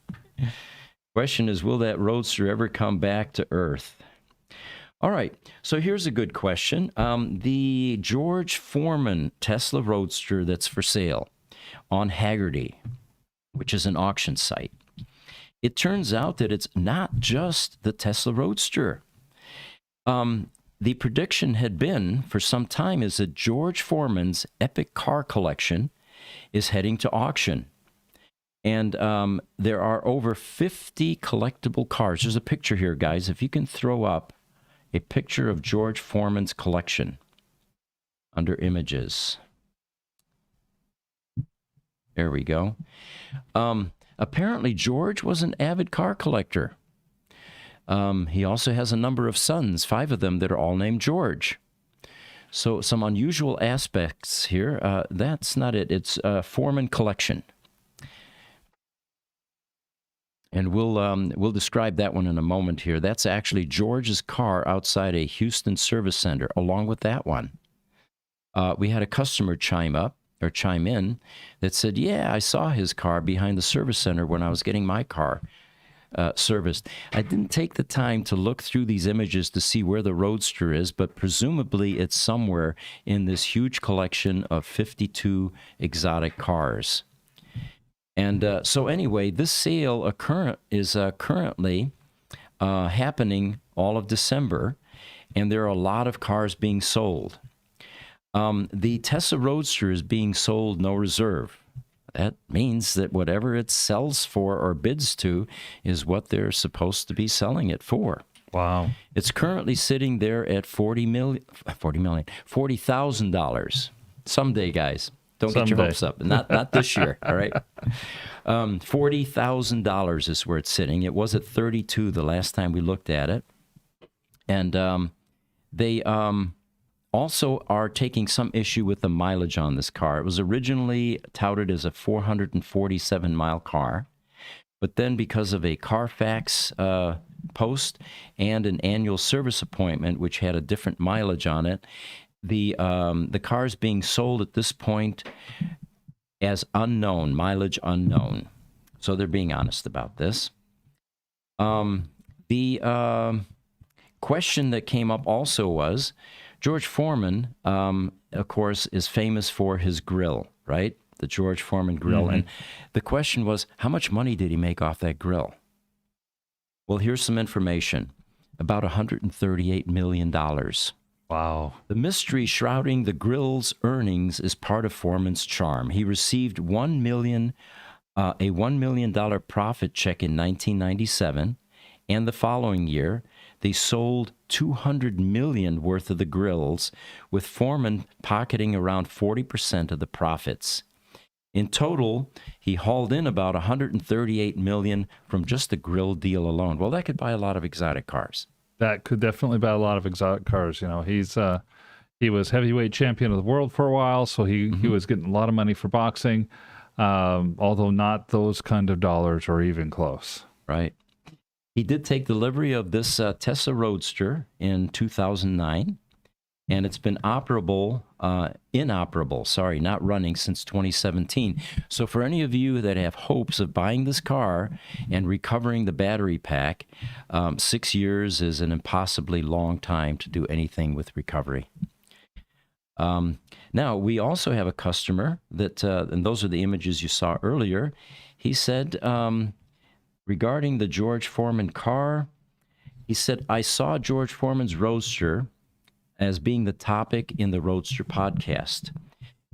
Question is, will that Roadster ever come back to Earth? All right, so here's a good question. The George Foreman Tesla Roadster that's for sale on Haggerty, which is an auction site. It turns out that it's not just the Tesla Roadster. The prediction had been for some time is that George Foreman's epic car collection is heading to auction. And there are over 50 collectible cars. There's a picture here, guys. If you can throw up a picture of George Foreman's collection under images. There we go. Apparently, George was an avid car collector. He also has a number of sons, 5 of them that are all named George. So some unusual aspects here. That's not it. It's a Foreman collection. And we'll describe that one in a moment here. That's actually George's car outside a Houston service center, along with that one. We had a customer chime in that said, yeah, I saw his car behind the service center when I was getting my car serviced. I didn't take the time to look through these images to see where the Roadster is, but presumably it's somewhere in this huge collection of 52 exotic cars. And so anyway, this sale is currently happening all of December, and there are a lot of cars being sold. The Tesla Roadster is being sold no reserve. That means that whatever it sells for or bids to is what they're supposed to be selling it for. Wow. It's currently sitting there at $40,000. Someday, guys. Don't get your hopes up. Not this year, all right? $40,000 is where it's sitting. It was at 32 the last time we looked at it. And they also are taking some issue with the mileage on this car. It was originally touted as a 447-mile car, but then because of a Carfax post and an annual service appointment, which had a different mileage on it, the car is being sold at this point as unknown, mileage unknown. So they're being honest about this. The question that came up also was, George Foreman, of course, is famous for his grill, right? The George Foreman grill. Mm-hmm. And the question was, how much money did he make off that grill? Well, here's some information. About $138 million. Wow. The mystery shrouding the grill's earnings is part of Foreman's charm. He received a $1 million profit check in 1997, and the following year, they sold $200 million worth of the grills, with Forman pocketing around 40% of the profits. In total, he hauled in about $138 million from just the grill deal alone. Well, that could buy a lot of exotic cars. That could definitely buy a lot of exotic cars. You know, he was heavyweight champion of the world for a while, so he was getting a lot of money for boxing, although not those kind of dollars or even close. Right. He did take delivery of this Tesla Roadster in 2009, and it's been not running since 2017. So for any of you that have hopes of buying this car and recovering the battery pack, 6 years is an impossibly long time to do anything with recovery. Now, we also have a customer that, and those are the images you saw earlier. He said, regarding the George Foreman car, he said, I saw George Foreman's Roadster as being the topic in the Roadster podcast.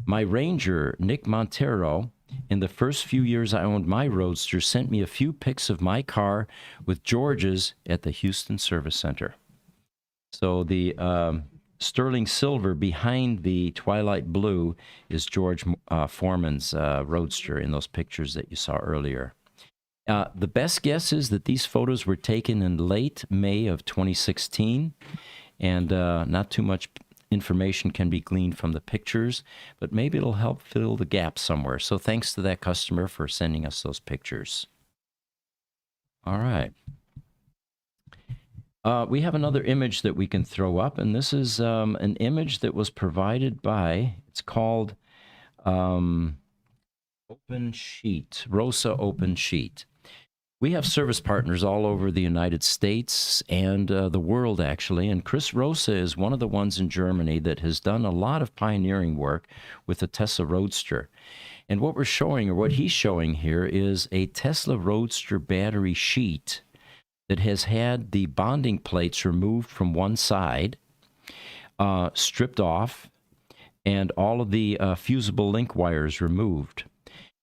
My Ranger, Nick Montero, in the first few years I owned my Roadster, sent me a few pics of my car with George's at the Houston Service Center. So the sterling silver behind the twilight blue is George Foreman's Roadster in those pictures that you saw earlier. The best guess is that these photos were taken in late May of 2016, and not too much information can be gleaned from the pictures, but maybe it'll help fill the gap somewhere. So thanks to that customer for sending us those pictures. All right. We have another image that we can throw up, and this is an image that was provided by, it's called Open Sheet, Rosa Open Sheet. We have service partners all over the United States and the world, actually, and Chris Rosa is one of the ones in Germany that has done a lot of pioneering work with the Tesla Roadster. And what we're showing, or what he's showing here, is a Tesla Roadster battery sheet that has had the bonding plates removed from one side, stripped off, and all of the fusible link wires removed.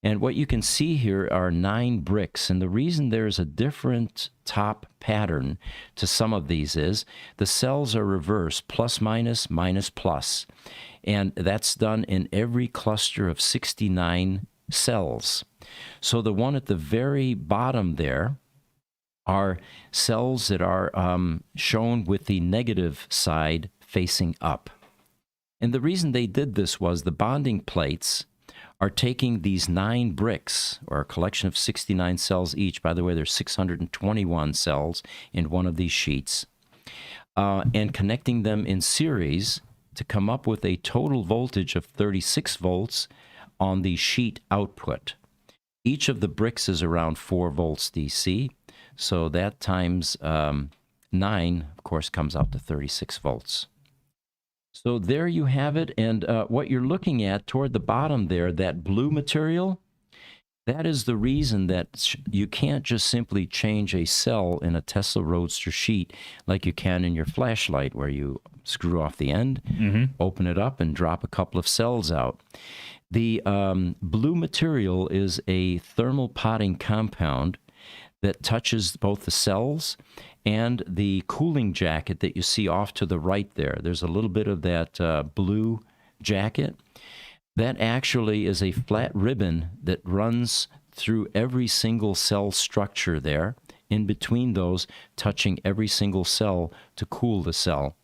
And what you can see here are 9 bricks, and the reason there's a different top pattern to some of these is the cells are reversed, plus minus, minus plus, and that's done in every cluster of 69 cells. So the one at the very bottom there are cells that are shown with the negative side facing up. And the reason they did this was the bonding plates are taking these 9 bricks, or a collection of 69 cells each. By the way, there's 621 cells in one of these sheets, and connecting them in series to come up with a total voltage of 36 volts on the sheet output. Each of the bricks is around 4 volts DC, so that times 9, of course, comes out to 36 volts. So there you have it, and what you're looking at toward the bottom there, that blue material, that is the reason that you can't just simply change a cell in a Tesla Roadster sheet like you can in your flashlight, where you screw off the end, open it up, and drop a couple of cells out. The blue material is a thermal potting compound that touches both the cells and the cooling jacket that you see off to the right there. There's a little bit of that blue jacket. That actually is a flat ribbon that runs through every single cell structure there, in between those, touching every single cell to cool the cell.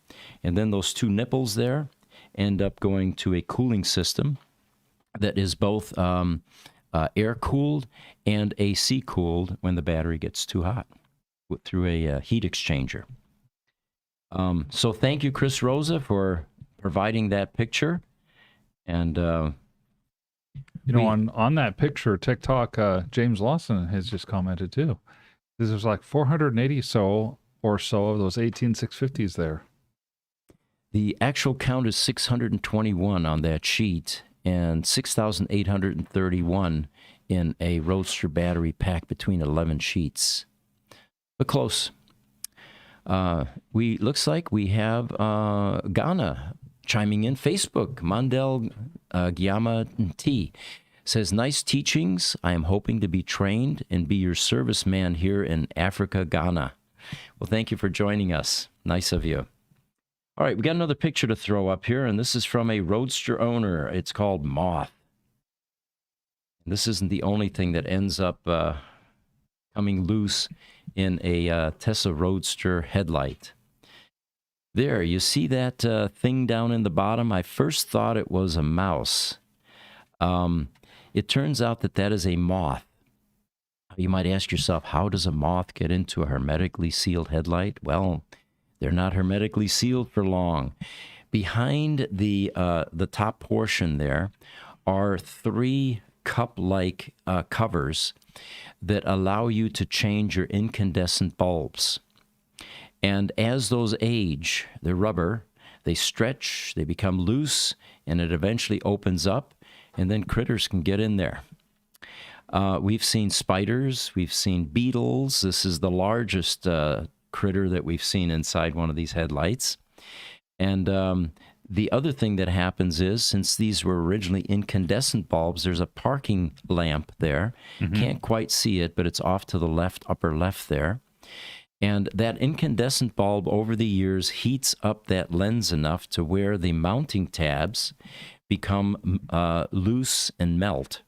And then those 2 nipples there end up going to a cooling system that is both air-cooled and AC-cooled when the battery gets too hot through a heat exchanger. So thank you, Chris Rosa, for providing that picture. And on that picture, TikTok, James Lawson has just commented too. There's like 480 or so of those 18650s there. The actual count is 621 on that sheet, and 6,831 in a Roadster battery pack between 11 sheets. But close. Looks like we have Ghana chiming in. Facebook, Mandel Gyama T says, nice teachings. I am hoping to be trained and be your serviceman here in Africa, Ghana. Well, thank you for joining us. Nice of you. All right, we got another picture to throw up here, and this is from a Roadster owner. It's called Moth. This isn't the only thing that ends up coming loose in a Tesla Roadster headlight. There, you see that thing down in the bottom? I first thought it was a mouse. It turns out that is a moth. You might ask yourself, how does a moth get into a hermetically sealed headlight? Well, they're not hermetically sealed for long. Behind the top portion there are 3 cup-like covers that allow you to change your incandescent bulbs. And as those age, they're rubber, they stretch, they become loose, and it eventually opens up, and then critters can get in there. We've seen spiders, we've seen beetles. This is the largest critter that we've seen inside one of these headlights. And the other thing that happens is, since these were originally incandescent bulbs, there's a parking lamp there. Can't quite see it, but it's off to the left, upper left there. And that incandescent bulb over the years heats up that lens enough to where the mounting tabs become loose and melt.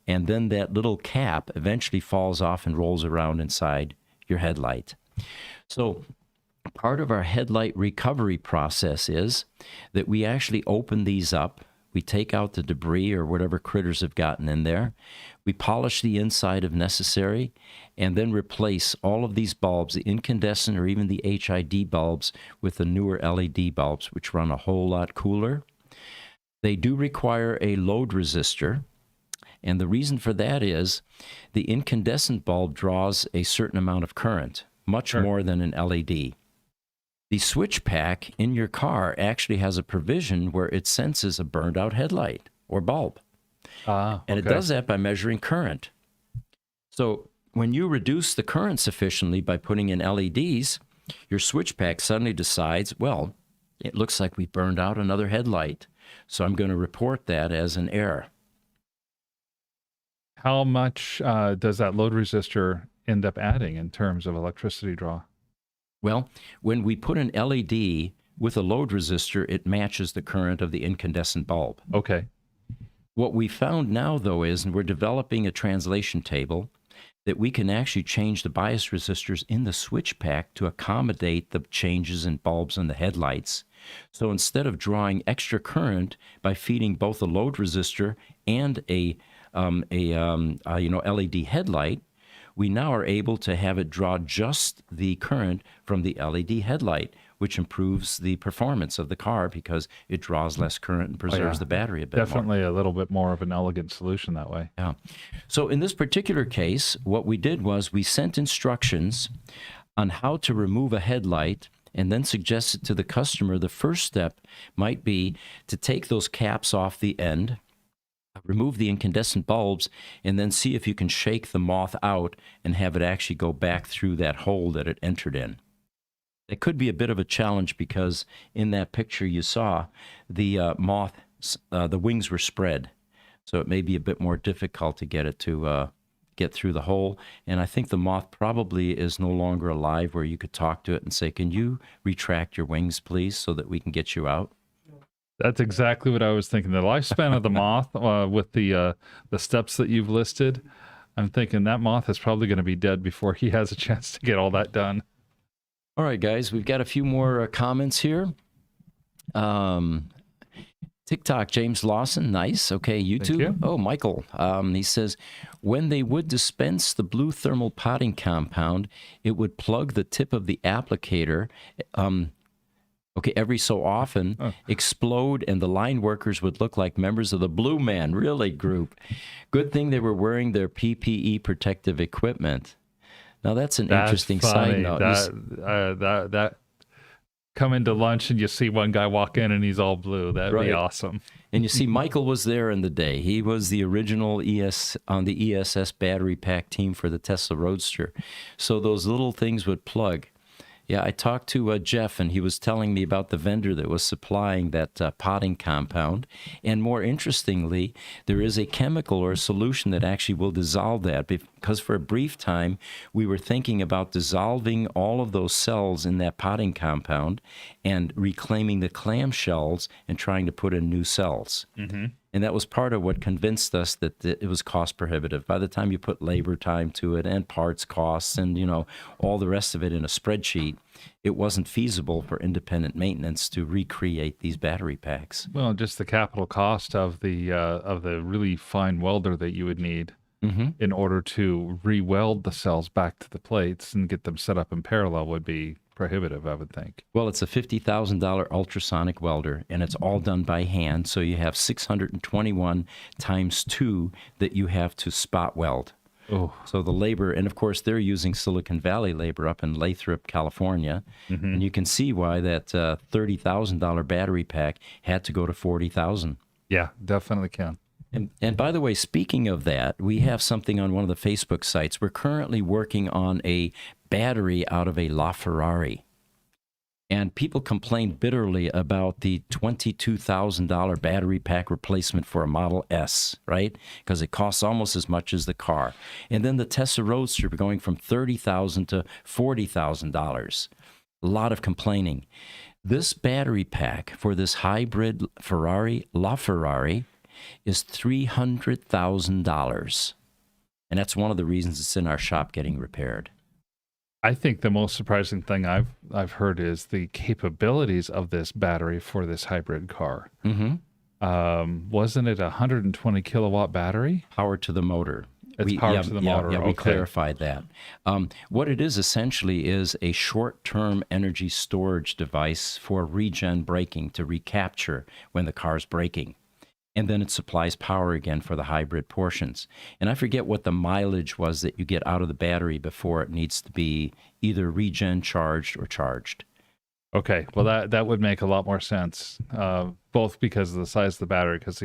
And then that little cap eventually falls off and rolls around inside your headlight. So part of our headlight recovery process is that we actually open these up. We take out the debris or whatever critters have gotten in there. We polish the inside if necessary, and then replace all of these bulbs, the incandescent or even the HID bulbs, with the newer LED bulbs, which run a whole lot cooler. They do require a load resistor, and the reason for that is the incandescent bulb draws a certain amount of current, much more than an LED. The switch pack in your car actually has a provision where it senses a burned out headlight or bulb. And it does that by measuring current. So when you reduce the current sufficiently by putting in LEDs, your switch pack suddenly decides, well, it looks like we burned out another headlight, so I'm going to report that as an error. How much does that load resistor end up adding in terms of electricity draw? Well, when we put an LED with a load resistor, it matches the current of the incandescent bulb. Okay. What we found now, though, is, and we're developing a translation table, that we can actually change the bias resistors in the switch pack to accommodate the changes in bulbs and the headlights, So instead of drawing extra current by feeding both a load resistor and a LED headlight, we now are able to have it draw just the current from the LED headlight, which improves the performance of the car because it draws less current and preserves the battery a bit more. Definitely a little bit more of an elegant solution that way. Yeah. So in this particular case, what we did was we sent instructions on how to remove a headlight and then suggested to the customer the first step might be to take those caps off the end, remove the incandescent bulbs, and then see if you can shake the moth out and have it actually go back through that hole that it entered in. It could be a bit of a challenge because in that picture you saw, the moth, the wings were spread. So it may be a bit more difficult to get it to get through the hole. And I think the moth probably is no longer alive where you could talk to it and say, can you retract your wings, please, so that we can get you out? That's exactly what I was thinking. The lifespan of the moth with the steps that you've listed, I'm thinking that moth is probably going to be dead before he has a chance to get all that done. All right, guys, we've got a few more comments here. TikTok, James Lawson, nice. Okay, YouTube. you. Oh, Michael. He says, when they would dispense the blue thermal potting compound, it would plug the tip of the applicator. Every so often, explode, and the line workers would look like members of the Blue Man Really group. Good thing they were wearing their PPE protective equipment. Now, that's an interesting side note. That come into lunch and you see one guy walk in and he's all blue. That'd be awesome. And you see, Michael was there in the day. He was the original on the ESS battery pack team for the Tesla Roadster. So those little things would plug. Yeah, I talked to Jeff, and he was telling me about the vendor that was supplying that potting compound. And more interestingly, there is a chemical or a solution that actually will dissolve that, because for a brief time, we were thinking about dissolving all of those cells in that potting compound and reclaiming the clamshells and trying to put in new cells. Mm-hmm. And that was part of what convinced us that it was cost prohibitive. By the time you put labor time to it and parts costs and, all the rest of it in a spreadsheet, it wasn't feasible for independent maintenance to recreate these battery packs. Well, just the capital cost of the really fine welder that you would need in order to re-weld the cells back to the plates and get them set up in parallel would be prohibitive, I would think. Well, it's a $50,000 ultrasonic welder, and it's all done by hand. So you have 621 times 2 that you have to spot weld. Oh. So the labor, and of course they're using Silicon Valley labor up in Lathrop, California, and you can see why that $30,000 battery pack had to go to $40,000. Yeah, definitely can. And by the way, speaking of that, we have something on one of the Facebook sites. We're currently working on a battery out of a LaFerrari. And people complain bitterly about the $22,000 battery pack replacement for a Model S, right? Because it costs almost as much as the car. And then the Tesla Roadster going from $30,000 to $40,000. A lot of complaining. This battery pack for this hybrid LaFerrari, is $300,000. And that's one of the reasons it's in our shop getting repaired. I think the most surprising thing I've heard is the capabilities of this battery for this hybrid car. Mm-hmm. Wasn't it a 120 kilowatt battery? Power to the motor. It's power to the motor. Yeah, okay. We clarified that. What it is essentially is a short-term energy storage device for regen braking to recapture when the car's braking. And then it supplies power again for the hybrid portions. And I forget what the mileage was that you get out of the battery before it needs to be either regen charged or charged. Okay, well that would make a lot more sense, both because of the size of the battery. Because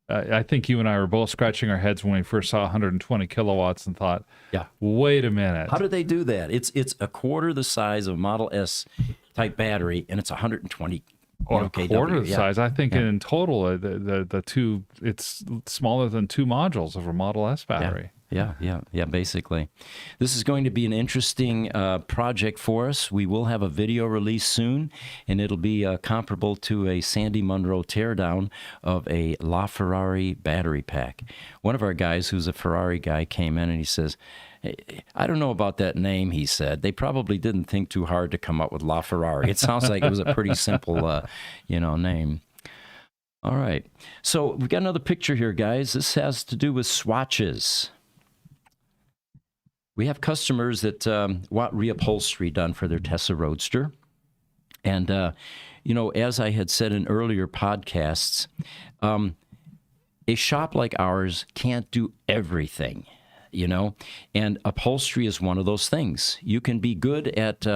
I think you and I were both scratching our heads when we first saw 120 kilowatts and thought, yeah, wait a minute, how did they do that? It's a quarter the size of a Model S type battery, and it's 120. Or a quarter the size. I think in total, the two, it's smaller than 2 modules of a Model S battery. Yeah, basically. This is going to be an interesting project for us. We will have a video release soon, and it'll be comparable to a Sandy Munro teardown of a LaFerrari battery pack. One of our guys, who's a Ferrari guy, came in and he says, "Hey, I don't know about that name," he said. "They probably didn't think too hard to come up with LaFerrari. It sounds like it was a pretty simple, name." All right. So we've got another picture here, guys. This has to do with swatches. We have customers that want reupholstery done for their Tesla Roadster. And, as I had said in earlier podcasts, a shop like ours can't do everything, and upholstery is one of those things. You can be good at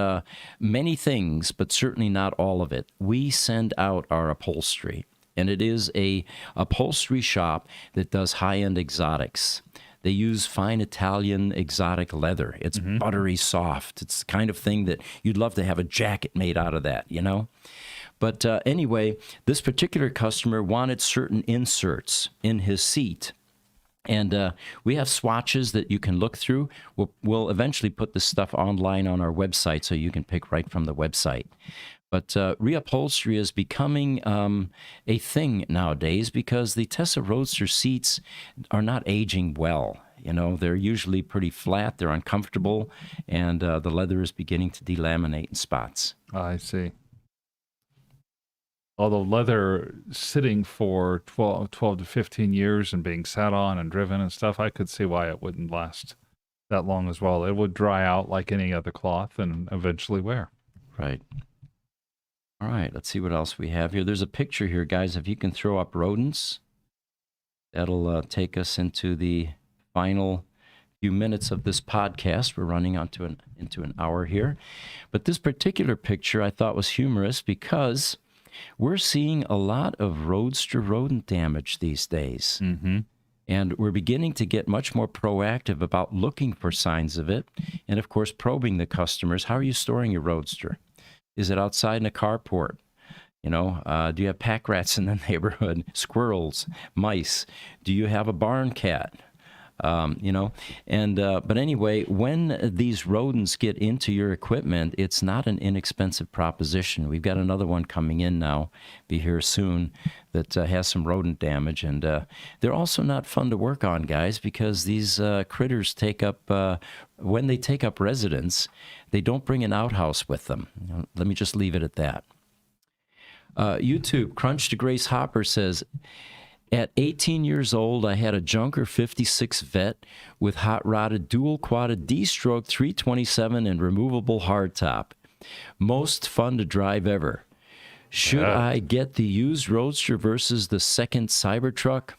many things, but certainly not all of it. We send out our upholstery, and it is a upholstery shop that does high-end exotics. They use fine Italian exotic leather. It's buttery soft. It's the kind of thing that you'd love to have a jacket made out of that, But anyway, this particular customer wanted certain inserts in his seat. And we have swatches that you can look through. We'll eventually put this stuff online on our website so you can pick right from the website. But reupholstery is becoming a thing nowadays because the Tesla Roadster seats are not aging well. They're usually pretty flat, they're uncomfortable, and the leather is beginning to delaminate in spots. I see. Although leather sitting for 12 to 15 years and being sat on and driven and stuff, I could see why it wouldn't last that long as well. It would dry out like any other cloth and eventually wear. Right. All right, let's see what else we have here. There's a picture here, guys. If you can throw up rodents, that'll take us into the final few minutes of this podcast. We're running into an hour here. But this particular picture I thought was humorous because we're seeing a lot of Roadster rodent damage these days. Mm-hmm. And we're beginning to get much more proactive about looking for signs of it. And, of course, probing the customers. How are you storing your Roadster? Is it outside in a carport? Do you have pack rats in the neighborhood? Squirrels, mice? Do you have a barn cat? But anyway, when these rodents get into your equipment, it's not an inexpensive proposition. We've got another one coming in now, be here soon, that has some rodent damage. And they're also not fun to work on, guys, because these critters when they take up residence, they don't bring an outhouse with them. Let me just leave it at that. YouTube, Crunch to Grace Hopper says, at 18 years old, I had a Junker 56 Vette with hot-rodded dual-quadded destroked 327 and removable hardtop. Most fun to drive ever. Should I get the used Roadster versus the second Cybertruck?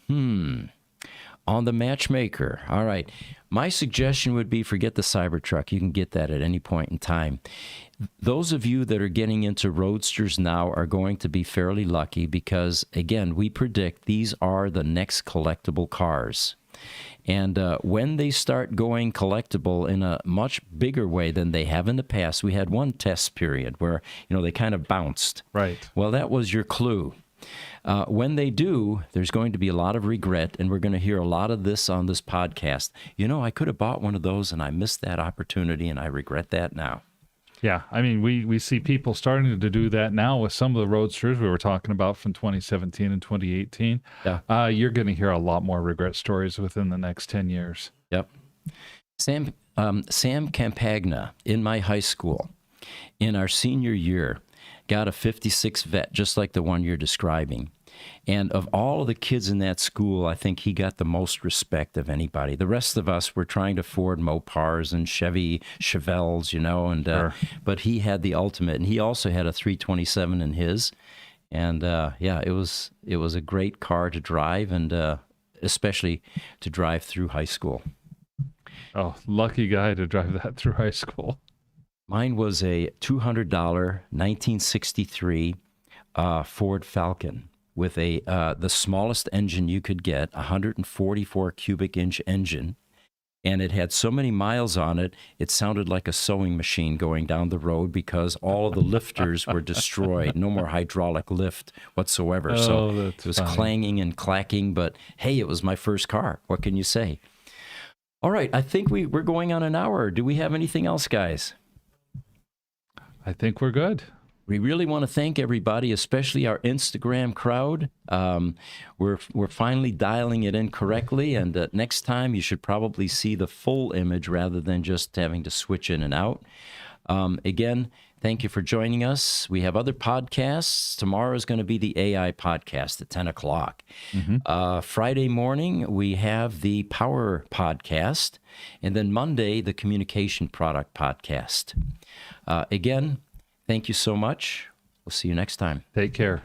On the matchmaker. All right. My suggestion would be forget the Cybertruck. You can get that at any point in time. Those of you that are getting into Roadsters now are going to be fairly lucky because, again, we predict these are the next collectible cars. And when they start going collectible in a much bigger way than they have in the past, we had one test period where, they kind of bounced. Right. Well, that was your clue. When they do, there's going to be a lot of regret, and we're going to hear a lot of this on this podcast. I could have bought one of those, and I missed that opportunity, and I regret that now. Yeah, I mean, we see people starting to do that now with some of the Roadsters we were talking about from 2017 and 2018. Yeah. You're going to hear a lot more regret stories within the next 10 years. Yep. Sam Campagna in my high school, in our senior year, got a 56 Vette, just like the one you're describing. And of all of the kids in that school, I think he got the most respect of anybody. The rest of us were trying to afford Mopars and Chevelles, Sure. But he had the ultimate. And he also had a 327 in his. And it was a great car to drive, and especially to drive through high school. Oh, lucky guy to drive that through high school. Mine was a $200 1963 Ford Falcon with the smallest engine you could get, 144 cubic inch engine. And it had so many miles on it, it sounded like a sewing machine going down the road because all of the lifters were destroyed. No more hydraulic lift whatsoever. So it was clanging and clacking, but hey, it was my first car. What can you say? All right, I think we're going on an hour. Do we have anything else, guys? I think we're good. We really want to thank everybody, especially our Instagram crowd. We're finally dialing it in correctly, and next time you should probably see the full image rather than just having to switch in and out. Again, thank you for joining us. We have other podcasts. Tomorrow is going to be the AI podcast at 10 o'clock. Friday morning, we have the Power podcast, and then Monday, the Communication Product podcast. Again, thank you so much. We'll see you next time. Take care.